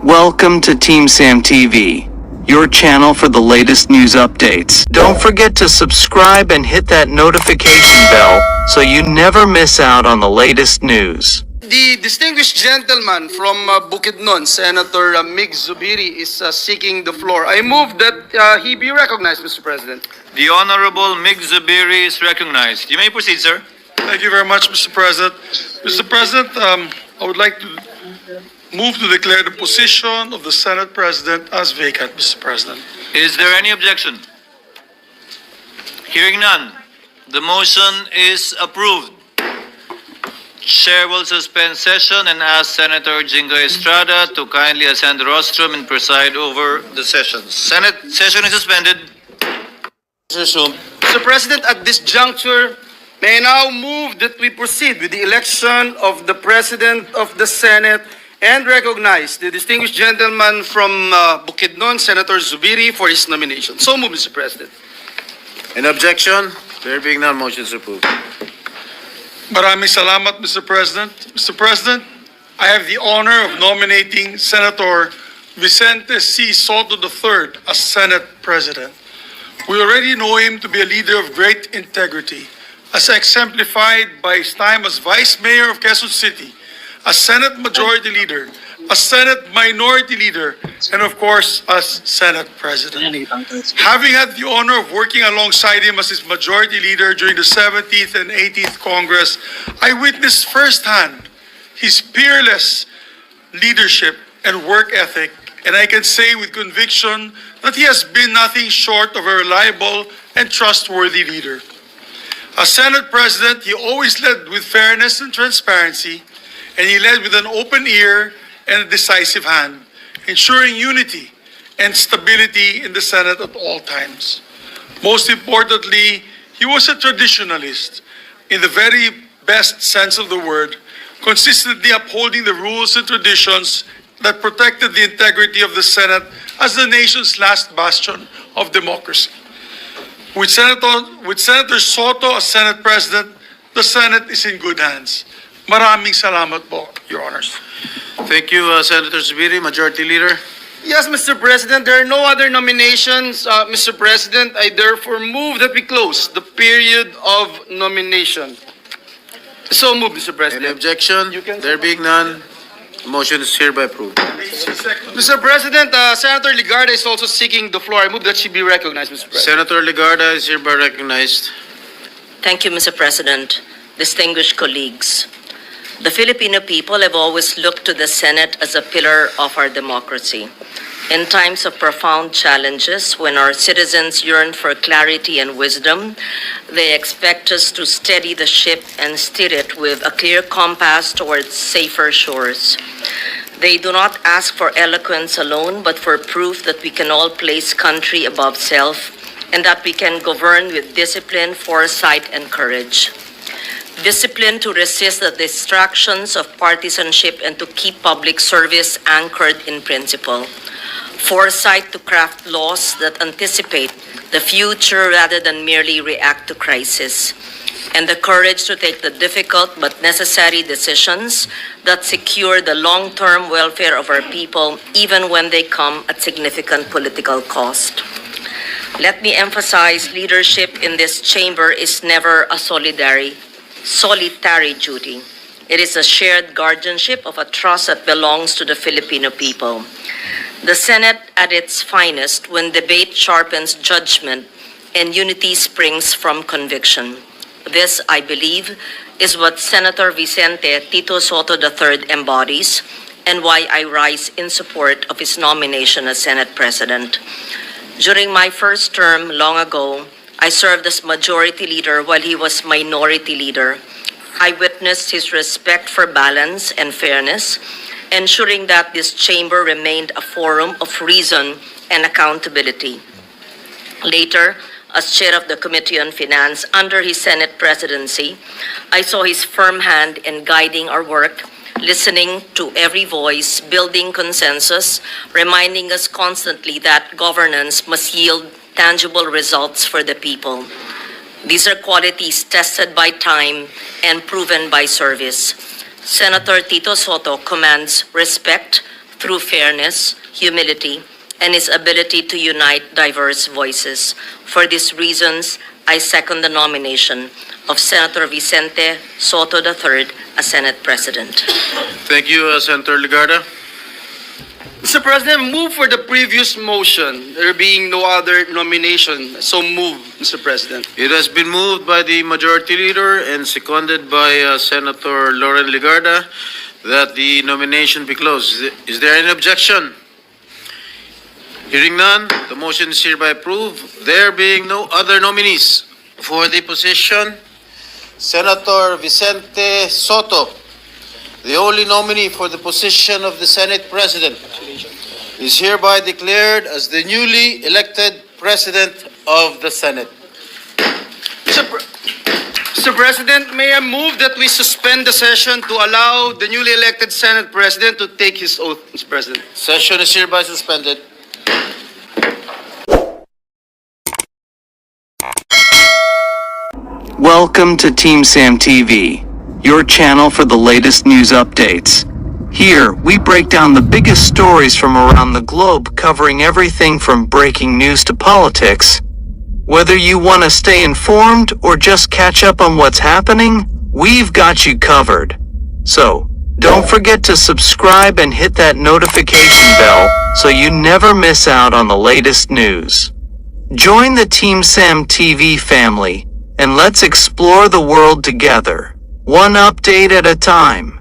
Welcome to TeamSam TV, your channel for the latest news updates. Don't forget to subscribe and hit that notification bell so you never miss out on the latest news. The distinguished gentleman from Bukidnon, Senator Mig Zubiri, is seeking the floor. I move that he be recognized, Mr. President. The Honorable Mig Zubiri is recognized. You may proceed, sir. Thank you very much, Mr. President. Mr. President, I would like to move to declare the position of the Senate President as vacant, Mr. President. Is there any objection? Hearing none, the motion is approved. Chair will suspend session and ask Senator Jingo Estrada to kindly ascend the rostrum and preside over the session. Senate session is suspended. Resume. Mr. President, at this juncture, may I now move that we proceed with the election of the President of the Senate and recognize the distinguished gentleman from Bukidnon, Senator Zubiri, for his nomination. So move, Mr. President. An objection? There being none, motion is approved. Maraming salamat, Mr. President. Mr. President, I have the honor of nominating Senator Vicente C. Sotto III as Senate President. We already know him to be a leader of great integrity, as exemplified by his time as Vice Mayor of Quezon City, as Senate Majority Leader, as Senate Minority Leader, and of course, as Senate President. Having had the honor of working alongside him as his Majority Leader during the 17th and 18th Congress, I witnessed firsthand his peerless leadership and work ethic, and I can say with conviction that he has been nothing short of a reliable and trustworthy leader. As Senate President, he always led with fairness and transparency, and he led with an open ear and a decisive hand, ensuring unity and stability in the Senate at all times. Most importantly, he was a traditionalist in the very best sense of the word, consistently upholding the rules and traditions that protected the integrity of the Senate as the nation's last bastion of democracy. With Senator Sotto as Senate President, the Senate is in good hands. Maraming salamat po, Your Honors. Thank you, Senator Zubiri, Majority Leader. Yes, Mr. President, there are no other nominations. Mr. President, I therefore move that we close the period of nomination. So move, Mr. President. Any objection? There being none, motion is hereby approved. Mr. President, Senator Ligarda is also seeking the floor. I move that she be recognized, Mr. President. Senator Ligarda is hereby recognized. Thank you, Mr. President. Distinguished colleagues, the Filipino people have always looked to the Senate as a pillar of our democracy. In times of profound challenges, when our citizens yearn for clarity and wisdom, they expect us to steady the ship and steer it with a clear compass towards safer shores. They do not ask for eloquence alone, but for proof that we can all place country above self and that we can govern with discipline, foresight, and courage. Discipline to resist the distractions of partisanship and to keep public service anchored in principle. Foresight to craft laws that anticipate the future rather than merely react to crisis. And the courage to take the difficult but necessary decisions that secure the long-term welfare of our people, even when they come at significant political cost. Let me emphasize, leadership in this chamber is never a solitary duty. It is a shared guardianship of a trust that belongs to the Filipino people. The Senate at its finest when debate sharpens judgment and unity springs from conviction. This, I believe, is what Senator Vicente Tito Sotto III embodies and why I rise in support of his nomination as Senate President. During my first term long ago, I served as Majority Leader while he was Minority Leader. I witnessed his respect for balance and fairness, ensuring that this chamber remained a forum of reason and accountability. Later, as chair of the Committee on Finance under his Senate presidency, I saw his firm hand in guiding our work, listening to every voice, building consensus, reminding us constantly that governance must yield tangible results for the people. These are qualities tested by time and proven by service. Senator Tito Sotto commands respect through fairness, humility, and his ability to unite diverse voices. For these reasons, I second the nomination of Senator Vicente Sotto III as Senate President. Thank you, Senator Legarda. Mr. President, move for the previous motion, there being no other nomination. So move, Mr. President. It has been moved by the Majority Leader and seconded by Senator Lauren Legarda that the nomination be closed. Is there any objection? Hearing none, the motion is hereby approved. There being no other nominees for the position, Senator Vicente Sotto, the only nominee for the position of the Senate President, is hereby declared as the newly elected President of the Senate. Mr. President, may I move that we suspend the session to allow the newly elected Senate President to take his oath, Mr. President. Session is hereby suspended. Welcome to TeamSam TV, your channel for the latest news updates. Here, we break down the biggest stories from around the globe, covering everything from breaking news to politics. Whether you want to stay informed or just catch up on what's happening, we've got you covered. So, don't forget to subscribe and hit that notification bell so you never miss out on the latest news. Join the TeamSam TV family, and let's explore the world together, one update at a time.